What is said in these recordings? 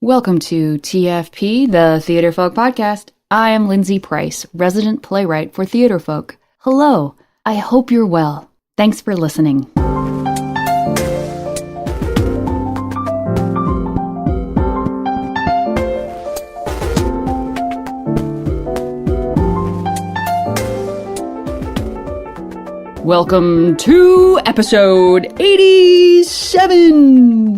Welcome to TFP, the Theatrefolk podcast. I am Lindsay Price, resident playwright for Theatrefolk. Hello, I hope you're well. Thanks for listening. Welcome to episode 87.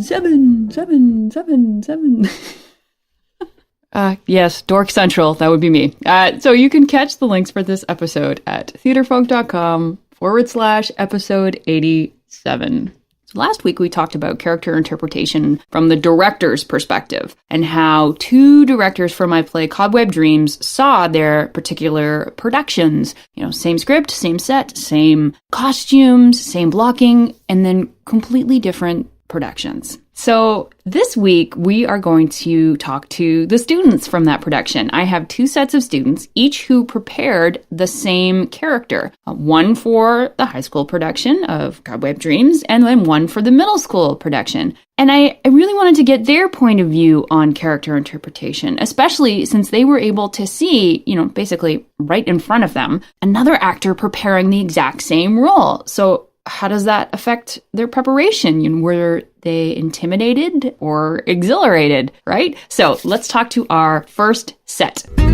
Yes, Dork Central. That would be me. So you can catch the links for this episode at theatrefolk.com/episode 87. So last week we talked about character interpretation from the director's perspective and how two directors for my play Cobweb Dreams saw their particular productions. You know, same script, same set, same costumes, same blocking, and then completely different productions. So this week we are going to talk to the students from that production. I have two sets of students, each who prepared the same character. One for the high school production of Cobweb Dreams, and then one for the middle school production. And I really wanted to get their point of view on character interpretation, especially since they were able to see, basically right in front of them, another actor preparing the exact same role. So how does that affect their preparation? Were they intimidated or exhilarated, right? So let's talk to our first set. Quick!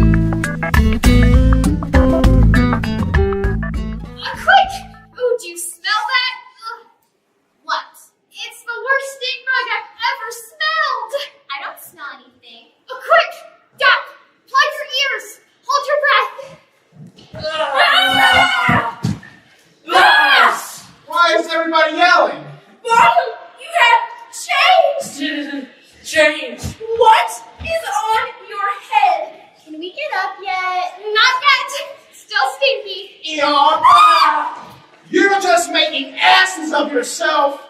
Oh, do you smell that? Ugh. What? It's the worst stink bug I've ever smelled! I don't smell anything. Oh, quick! Duck! Plug your ears! Hold your breath! Why is everybody yelling? Mom, you have changed! Change! What is on your head? Can we get up yet? Not yet! Still stinky. You're just making asses of yourself.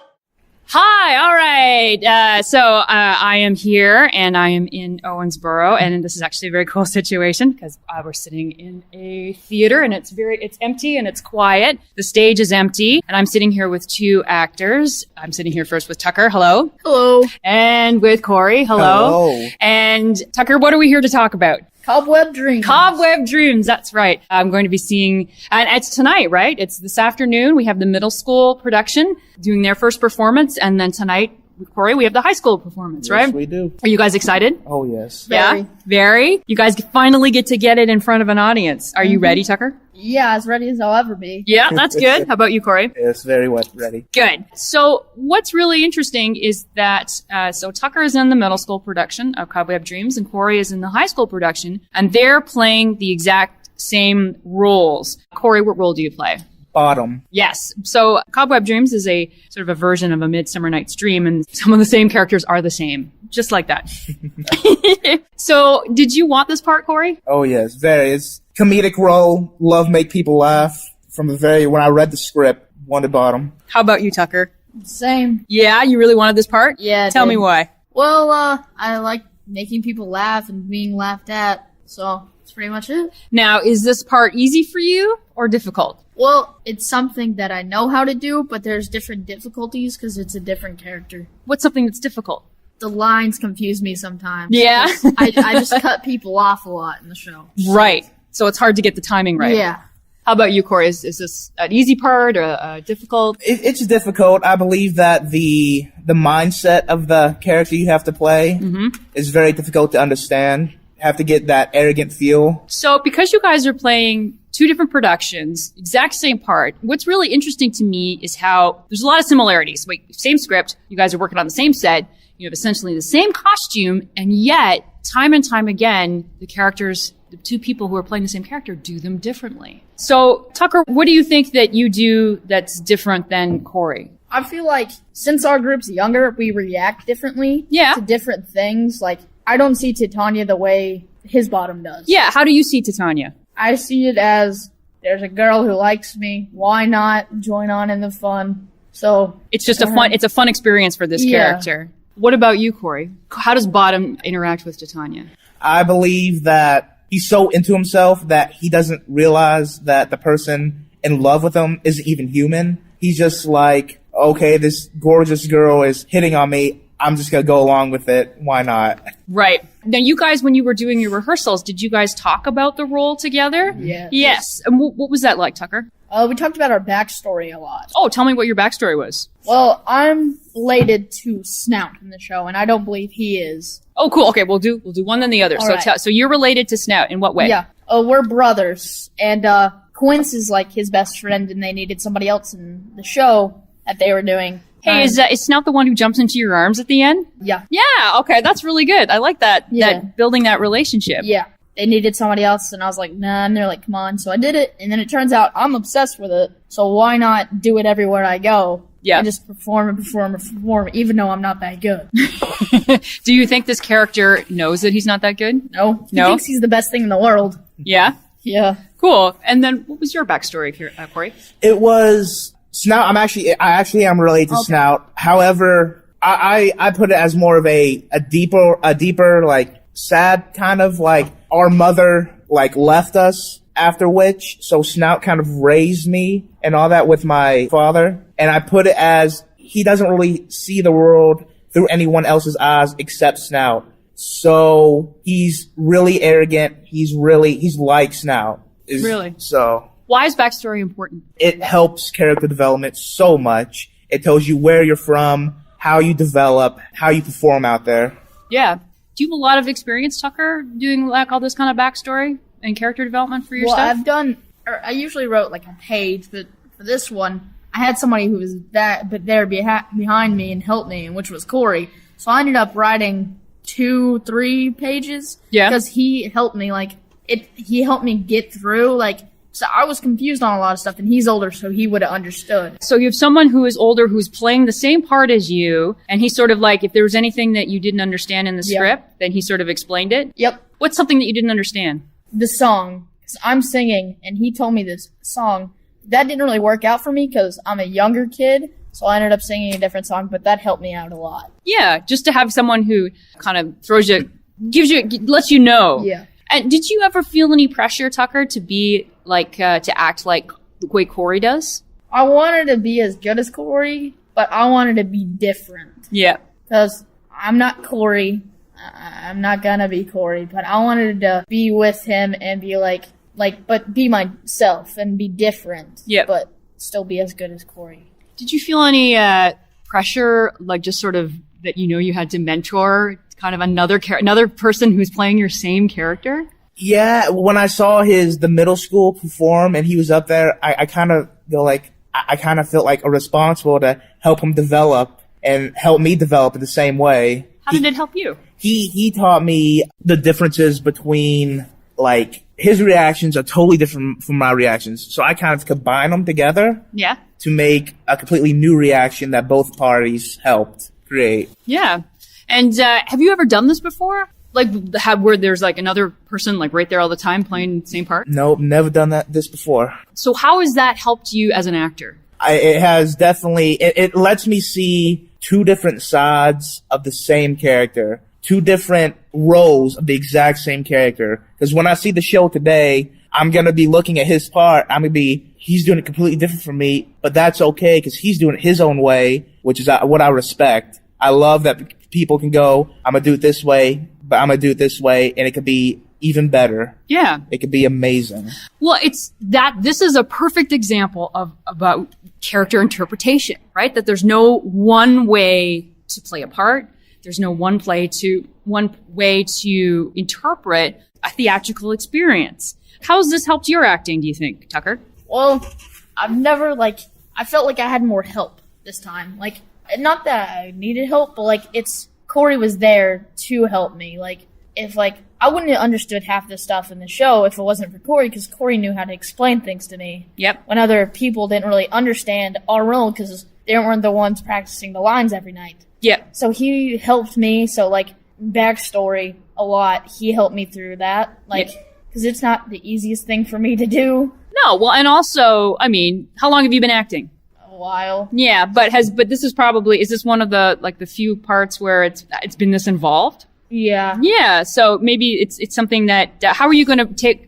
Hi, all right. So I am here, and I am in Owensboro, and this is actually a very cool situation because we're sitting in a theater, and it's empty and it's quiet. The stage is empty, and I'm sitting here with two actors. I'm sitting here first with Tucker. Hello. Hello. And with Corey. Hello. Hello. And Tucker, what are we here to talk about? Cobweb Dreams. Cobweb Dreams, that's right. I'm going to be seeing, and it's tonight, right? It's this afternoon. We have the middle school production doing their first performance, and then tonight, with Corey, we have the high school performance, right? Yes, we do. Are you guys excited? Oh, yes. Yeah? Very? You guys finally get to get it in front of an audience. Are you ready, Tucker? Yeah, as ready as I'll ever be. Yeah, that's good. How about you, Corey? Yes, very well ready. Good. So what's really interesting is that, so Tucker is in the middle school production of Cobweb Dreams, and Corey is in the high school production, and they're playing the exact same roles. Corey, what role do you play? Bottom. Yes. So Cobweb Dreams is a sort of a version of A Midsummer Night's Dream, and some of the same characters are the same. Just like that. So did you want this part, Corey? Oh, yes, very. It's comedic role. Love make people laugh. When I read the script, wanted Bottom. How about you, Tucker? Same. Yeah, you really wanted this part? Yeah. Tell me why. Well, I like making people laugh and being laughed at, so that's pretty much it. Now, is this part easy for you or difficult? Well, it's something that I know how to do, but there's different difficulties because it's a different character. What's something that's difficult? The lines confuse me sometimes. Yeah? I just cut people off a lot in the show. Right. So it's hard to get the timing right. Yeah. How about you, Corey? Is this an easy part or difficult? It's difficult. I believe that the mindset of the character you have to play is very difficult to understand. Have to get that arrogant feel. So because you guys are playing two different productions, exact same part, what's really interesting to me is how there's a lot of similarities. Same script, you guys are working on the same set, you have essentially the same costume, and yet, time and time again, the characters, the two people who are playing the same character do them differently. So, Tucker, what do you think that you do that's different than Corey? I feel like since our group's younger, we react differently to different things. Like, I don't see Titania the way his Bottom does. Yeah, how do you see Titania? I see it as, there's a girl who likes me, why not join on in the fun? So it's just it's a fun experience for this character. What about you, Corey? How does Bottom interact with Titania? I believe that he's so into himself that he doesn't realize that the person in love with him isn't even human. He's just like, okay, this gorgeous girl is hitting on me. I'm just going to go along with it. Why not? Right. Now, you guys, when you were doing your rehearsals, did you guys talk about the role together? Yeah. Yes. And what was that like, Tucker? We talked about our backstory a lot. Oh, tell me what your backstory was. Well, I'm related to Snout in the show, and I don't believe he is. Oh, cool. Okay, we'll do one then the other. All right. So you're related to Snout in what way? Yeah. We're brothers, and Quince is like his best friend, and they needed somebody else in the show that they were doing. Hey, is Snout the one who jumps into your arms at the end? Yeah. Yeah. Okay, that's really good. I like that. Yeah. That building that relationship. Yeah. They needed somebody else, and I was like, nah, and they're like, come on. So I did it, and then it turns out I'm obsessed with it, so why not do it everywhere I go? Yeah. And just perform, even though I'm not that good. Do you think this character knows that he's not that good? No. He No? thinks he's the best thing in the world. Yeah. Yeah. Cool. And then what was your backstory here, Corey? It was Snout. I actually am related to Snout. However, I put it as more of a deeper, like, sad kind of, like, our mother, like, left us after which, so Snout kind of raised me and all that with my father. And I put it as he doesn't really see the world through anyone else's eyes except Snout. So he's really arrogant. He's like Snout. Really? So Why is backstory important? it helps character development so much. It tells you where you're from, how you develop, how you perform out there. Yeah. Do you have a lot of experience, Tucker, doing like all this kind of backstory and character development for your stuff? I usually wrote like a page, but for this one, I had somebody who was there behind me and helped me, which was Corey. So I ended up writing 2-3 pages. Yeah. Because he helped me, he helped me get through, so I was confused on a lot of stuff, and he's older, so he would have understood. So you have someone who is older who's playing the same part as you, and he's sort of like, if there was anything that you didn't understand in the script, then he sort of explained it? Yep. What's something that you didn't understand? The song, because I'm singing, and he told me this song. That didn't really work out for me because I'm a younger kid, so I ended up singing a different song, but that helped me out a lot. Yeah, just to have someone who kind of lets you know. Yeah. And did you ever feel any pressure, Tucker, to be to act like the way Corey does? I wanted to be as good as Corey, but I wanted to be different. Yeah. Because I'm not Corey. I'm not gonna be Corey, but I wanted to be with him and be but be myself and be different. Yeah. But still be as good as Corey. Did you feel any pressure, just sort of that you had to mentor kind of another person who's playing your same character? Yeah, when I saw the middle school perform and he was up there, I kind of feel like I kind of felt like responsible to help him develop and help me develop in the same way. How did it help you? He taught me the differences between his reactions are totally different from my reactions. So I kind of combine them together. Yeah. To make a completely new reaction that both parties helped create. Yeah. And have you ever done this before? Where there's another person right there all the time playing the same part? Nope, never done this before. So how has that helped you as an actor? It has definitely, it lets me see two different sides of the same character, two different roles of the exact same character. Because when I see the show today, I'm going to be looking at his part. He's doing it completely different from me, but that's okay because he's doing it his own way, which is what I respect. I love that people can go, I'm going to do it this way, but I'm going to do it this way, and it could be even better. Yeah. It could be amazing. Well, this is a perfect example about character interpretation, right? That there's no one way to play a part. There's no one way to interpret a theatrical experience. How has this helped your acting, do you think, Tucker? Well, I've never, I felt like I had more help this time. Not that I needed help, but, Corey was there to help me. I wouldn't have understood half this stuff in the show if it wasn't for Corey, because Corey knew how to explain things to me. Yep. When other people didn't really understand our role, because they weren't the ones practicing the lines every night. Yep. So he helped me, backstory a lot. He helped me through that. Because it's not the easiest thing for me to do. No, well, and also, how long have you been acting? A while. Yeah, but this is this one of the few parts where it's been this involved? Yeah. Yeah, so maybe it's something that, how are you going to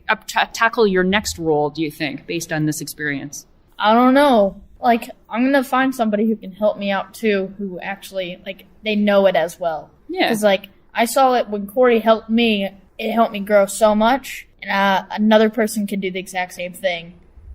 tackle your next role, do you think, based on this experience? I don't know. I'm going to find somebody who can help me out too, who actually, they know it as well. Yeah. Because, I saw it when Corey helped me. It helped me grow so much, and another person can do the exact same thing.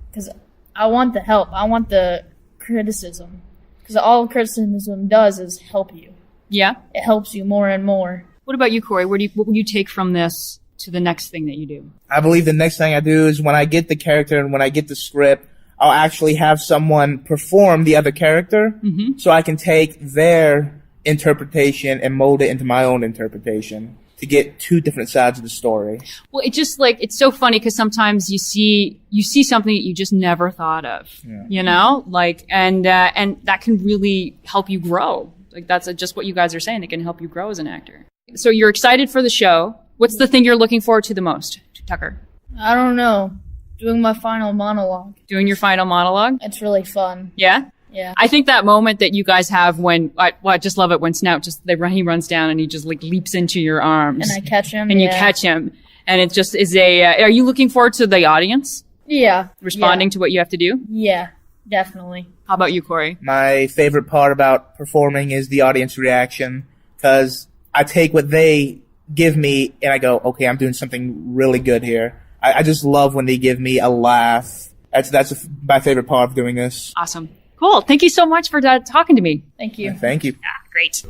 Because I want the help. I want the criticism. Because all criticism does is help you. Yeah? It helps you more and more. What about you, Corey? What will you take from this to the next thing that you do? I believe the next thing I do is when I get the character and when I get the script, I'll actually have someone perform the other character so I can take their interpretation and mold it into my own interpretation to get two different sides of the story. Well, it's just it's so funny because sometimes you see something that you just never thought of, you know, and that can really help you grow. Like that's just what you guys are saying. It can help you grow as an actor. So you're excited for the show. What's the thing you're looking forward to the most, Tucker? I don't know. Doing my final monologue. Doing your final monologue? It's really fun. Yeah? Yeah. I think that moment that you guys have when, I just love it when Snout he runs down and he just leaps into your arms. And I catch him. And you catch him. And it just is are you looking forward to the audience? Yeah. Responding to what you have to do? Yeah, definitely. How about you, Corey? My favorite part about performing is the audience reaction, because I take what they give me and I go, okay, I'm doing something really good here. I just love when they give me a laugh. That's my favorite part of doing this. Awesome. Cool. Thank you so much for talking to me. Thank you. Thank you. Great.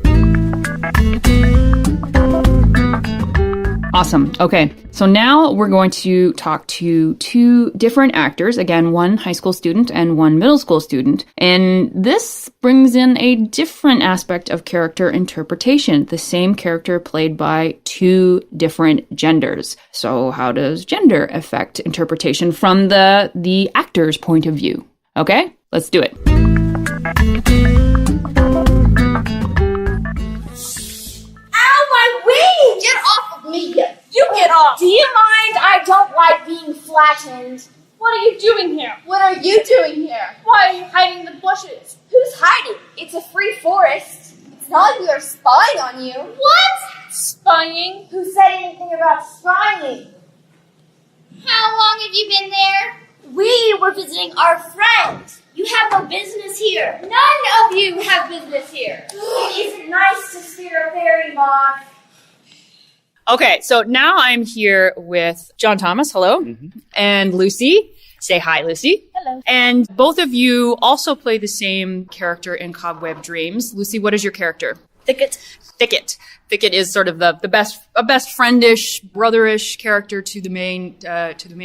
Awesome. Okay. So now we're going to talk to two different actors. Again, one high school student and one middle school student. And this brings in a different aspect of character interpretation. The same character played by two different genders. So how does gender affect interpretation from the actor's point of view? Okay, let's do it. Ow, my wing! Get off of me! You get off! Do you mind? I don't like being flattened. What are you doing here? What are you doing here? Why are you hiding in the bushes? Who's hiding? It's a free forest. It's not like we are spying on you. What? Spying? Who said anything about spying? How long have you been there? We were visiting our friend. You have no business here. None of you have business here. It isn't nice to steer a fairy moth. Okay, so now I'm here with John Thomas, hello, and Lucy. Say hi, Lucy. Hello. And both of you also play the same character in Cobweb Dreams. Lucy, what is your character? Thicket. Thicket. Thicket is sort of a best friendish, brotherish character to the main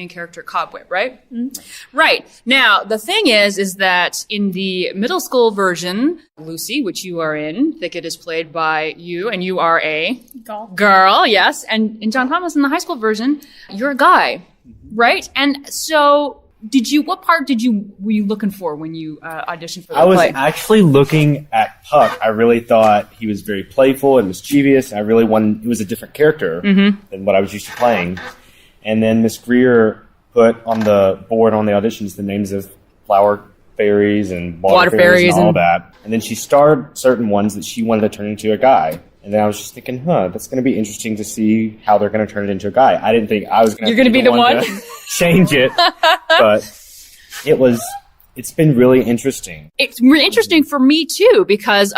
character Cobweb, right? Mm-hmm. Right. Now, the thing is that in the middle school version, Lucy, which you are in, Thicket is played by you, and you are a girl, yes. And in John Thomas, in the high school version, you're a guy, right? And so, what part were you looking for when you auditioned for the play? I was actually looking at Puck. I really thought he was very playful and mischievous. I really wanted, it was a different character than what I was used to playing. And then Miss Greer put on the board on the auditions the names of flower fairies and water fairies and all that. And then she starred certain ones that she wanted to turn into a guy. And then I was just thinking, that's going to be interesting to see how they're going to turn it into a guy. I didn't think I was going to be the one to change it, but it's been really interesting. It's really interesting for me too, because,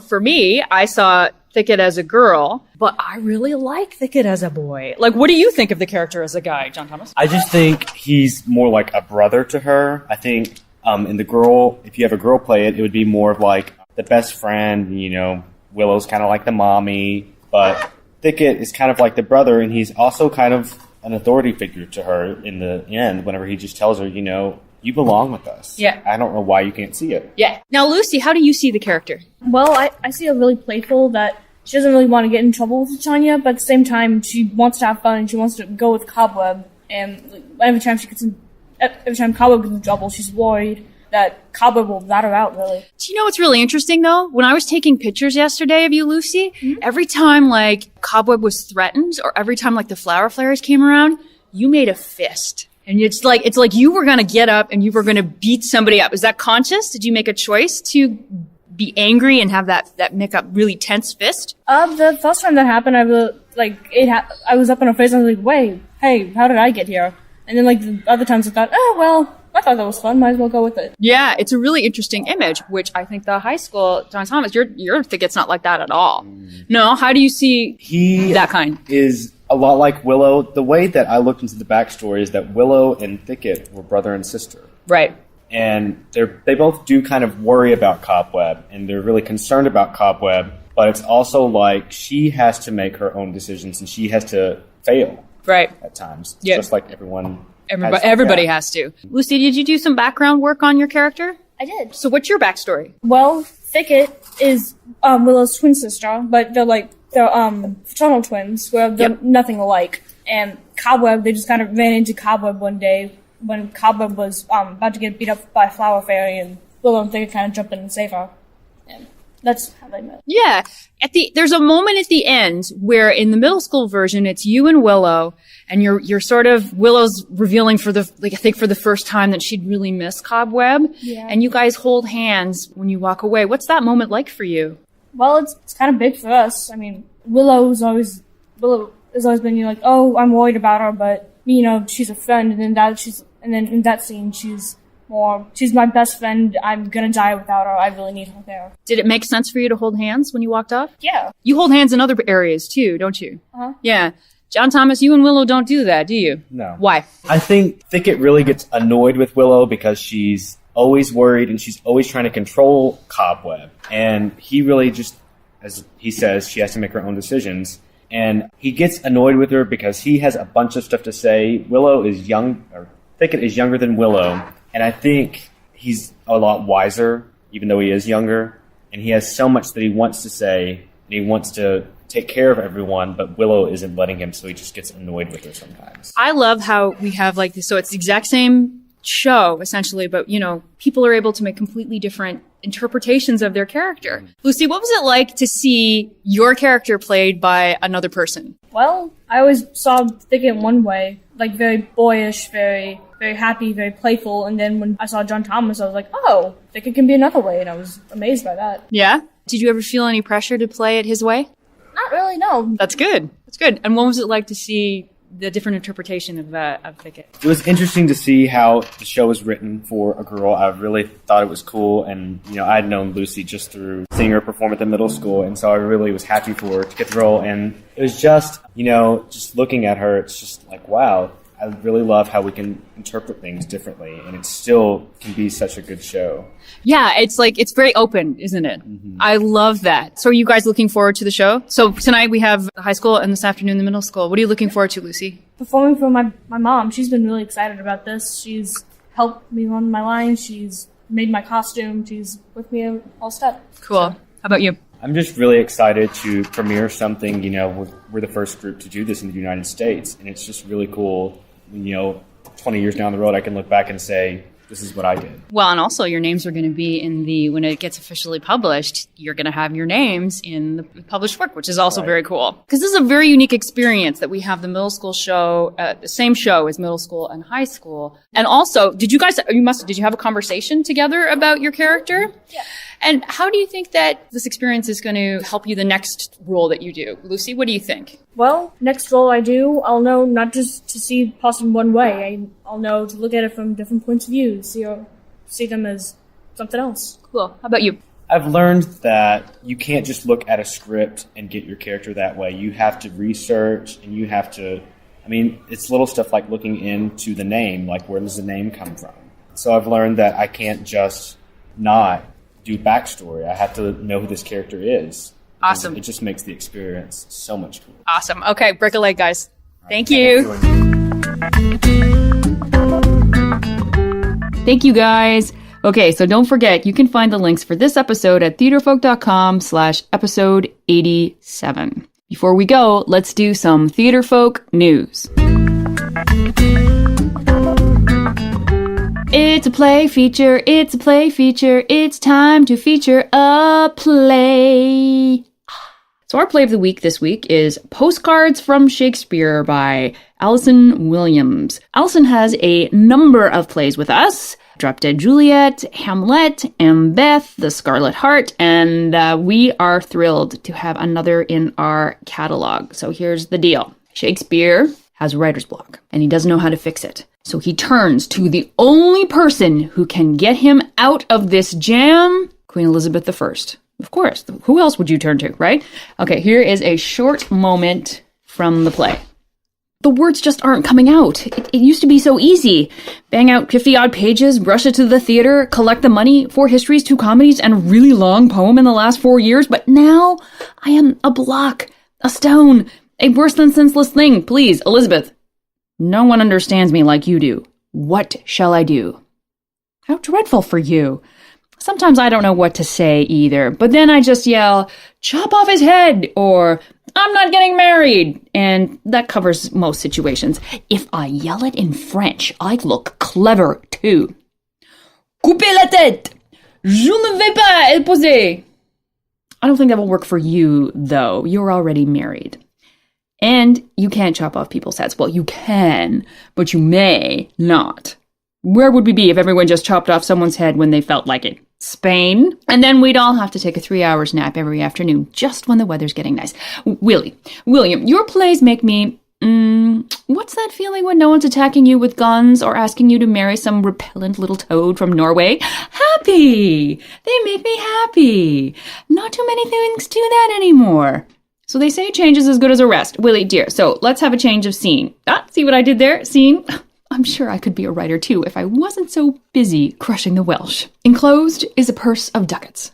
for me, I saw Thicket as a girl, but I really like Thicket as a boy. Like, what do you think of the character as a guy, John Thomas? I just think he's more like a brother to her. I think, in the girl, if you have a girl play it, it would be more of like the best friend, Willow's kind of like the mommy, but Thicket is kind of like the brother, and he's also kind of an authority figure to her in the end whenever he just tells her, you belong with us. Yeah. I don't know why you can't see it. Yeah. Now, Lucy, how do you see the character? Well, I see a really playful that she doesn't really want to get in trouble with Tanya, but at the same time, she wants to have fun and she wants to go with Cobweb. And every time Cobweb gets in trouble, she's worried that Cobweb will rat her out, really. Do you know what's really interesting, though? When I was taking pictures yesterday of you, Lucy, every time, Cobweb was threatened, or every time, the flower flares came around, you made a fist. And it's like you were going to get up and you were going to beat somebody up. Is that conscious? Did you make a choice to be angry and have that make a really tense fist? The first time that happened, I was up in her face and I was like, wait, hey, how did I get here? And then, the other times I thought, oh, well, I thought that was fun. Might as well go with it. Yeah, it's a really interesting image, which I think the high school, John Thomas, you're think it's not like that at all. No, how do you see He that kind? is a lot like Willow. The way that I looked into the backstory is that Willow and Thicket were brother and sister. Right. And they both do kind of worry about Cobweb, and they're really concerned about Cobweb, but it's also like she has to make her own decisions, and she has to fail Right. at times, Yeah. just like everyone Everybody has to. Lucy, did you do some background work on your character? I did. So what's your backstory? Well, Thicket is Willow's twin sister, but they're fraternal twins where they're nothing alike. And Cobweb, they just kind of ran into Cobweb one day when Cobweb was about to get beat up by a flower fairy, and Willow and Thicket kind of jumped in and saved her. And that's how they met. Yeah. There's a moment at the end where in the middle school version, it's you and Willow, and you're sort of, Willow's revealing for the first time that she'd really miss Cobweb. Yeah. And you guys hold hands when you walk away. What's that moment like for you? Well, it's kind of big for us. I mean, Willow has always been like, oh, I'm worried about her, but she's a friend, and then in that scene she's my best friend. I'm gonna die without her. I really need her there. Did it make sense for you to hold hands when you walked off? Yeah. You hold hands in other areas too, don't you? Uh-huh. Yeah. John Thomas, you and Willow don't do that, do you? No. Why? I think Thicket really gets annoyed with Willow because she's always worried and she's always trying to control Cobweb. And he really just, as he says, she has to make her own decisions. And he gets annoyed with her because he has a bunch of stuff to say. Thicket is younger than Willow. And I think he's a lot wiser, even though he is younger. And he has so much that he wants to say, and he wants to take care of everyone, but Willow isn't letting him, so he just gets annoyed with her sometimes. I love how we have like this, so it's the exact same show, essentially, but, people are able to make completely different interpretations of their character. Lucy, what was it like to see your character played by another person? Well, I always saw Thicket one way, like very boyish, very, very happy, very playful, and then when I saw John Thomas, I was like, oh, Thicket can be another way, and I was amazed by that. Yeah? Did you ever feel any pressure to play it his way? Not really, no. That's good. That's good. And what was it like to see the different interpretation of Thicket? It was interesting to see how the show was written for a girl. I really thought it was cool, and I had known Lucy just through seeing her perform at the middle school, and so I really was happy for her to get the role. And it was just, just looking at her, it's just like, wow, I really love how we can interpret things differently, and it still can be such a good show. Yeah, it's very open, isn't it? Mm-hmm. I love that. So are you guys looking forward to the show? So tonight we have the high school and this afternoon the middle school. What are you looking forward to, Lucy? Performing for my mom. She's been really excited about this. She's helped me on my lines. She's made my costume. She's with me all step. Cool. How about you? I'm just really excited to premiere something. We're the first group to do this in the United States, and it's just really cool. 20 years down the road, I can look back and say, this is what I did. Well, and also your names are going to be when it gets officially published, you're going to have your names in the published work, which is also very cool. Because this is a very unique experience that we have the middle school show, the same show as middle school and high school. And also, did you have a conversation together about your character? Yeah. And how do you think that this experience is going to help you the next role that you do? Lucy, what do you think? Well, next role I do, I'll know not just to see Boston one way. I'll know to look at it from different points of view, see them as something else. Cool. How about you? I've learned that you can't just look at a script and get your character that way. You have to research, and you have to, it's little stuff like looking into the name, like where does the name come from? So I've learned that I can't just not do backstory. I have to know who this character is. Awesome. It just makes the experience so much cooler. Awesome. Okay, break a leg, guys. Thank you. Thank you, guys. Okay, so don't forget, you can find the links for this episode at theatrefolk.com/episode 87. Before we go, let's do some Theatrefolk news. It's a play feature, it's time to feature a play. So our play of the week this week is Postcards from Shakespeare by Allison Williams. Allison has a number of plays with us: Drop Dead Juliet, Hamlet, Macbeth, The Scarlet Heart, and we are thrilled to have another in our catalog. So here's the deal. Shakespeare has writer's block, and he doesn't know how to fix it. So he turns to the only person who can get him out of this jam, Queen Elizabeth I. Of course. Who else would you turn to, right? Okay, here is a short moment from the play. The words just aren't coming out. It used to be so easy. Bang out 50-odd pages, rush it to the theater, collect the money, 4 histories, 2 comedies, and a really long poem in the last 4 years. But now I am a block, a stone, a worse than senseless thing. Please, Elizabeth. No one understands me like you do. What shall I do? How dreadful for you. Sometimes I don't know what to say either, but then I just yell, chop off his head, or I'm not getting married, and that covers most situations. If I yell it in French, I look clever too. Coupez la tête! Je ne vais pas épouser! I don't think that will work for you, though. You're already married. And you can't chop off people's heads. Well, you can, but you may not. Where would we be if everyone just chopped off someone's head when they felt like it? Spain? And then we'd all have to take a 3-hour nap every afternoon, just when the weather's getting nice. William, your plays make me, what's that feeling when no one's attacking you with guns or asking you to marry some repellent little toad from Norway? Happy! They make me happy. Not too many things do that anymore. So they say change is as good as a rest. Willie, dear, so let's have a change of scene. See what I did there? Scene? I'm sure I could be a writer too if I wasn't so busy crushing the Welsh. Enclosed is a purse of ducats.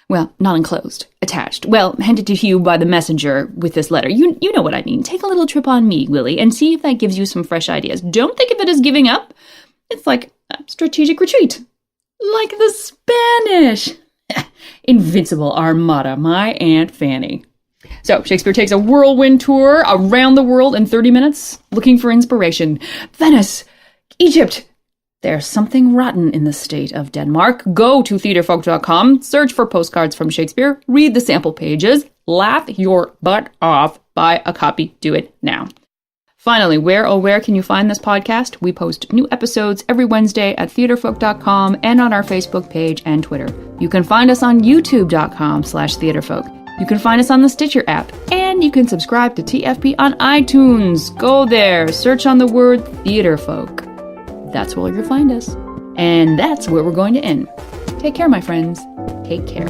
Well, not enclosed, attached. Well, handed to you by the messenger with this letter. You know what I mean. Take a little trip on me, Willie, and see if that gives you some fresh ideas. Don't think of it as giving up. It's like a strategic retreat. Like the Spanish. Invincible Armada, my Aunt Fanny. So, Shakespeare takes a whirlwind tour around the world in 30 minutes, looking for inspiration. Venice, Egypt. There's something rotten in the state of Denmark. Go to theatrefolk.com, search for postcards from Shakespeare, read the sample pages, laugh your butt off, buy a copy, do it now. Finally, where can you find this podcast? We post new episodes every Wednesday at theatrefolk.com and on our Facebook page and Twitter. You can find us on youtube.com/theatrefolk. You can find us on the Stitcher app, and you can subscribe to TFP on iTunes. Go there, search on the word Theatrefolk. That's where you'll find us. And that's where we're going to end. Take care, my friends. Take care.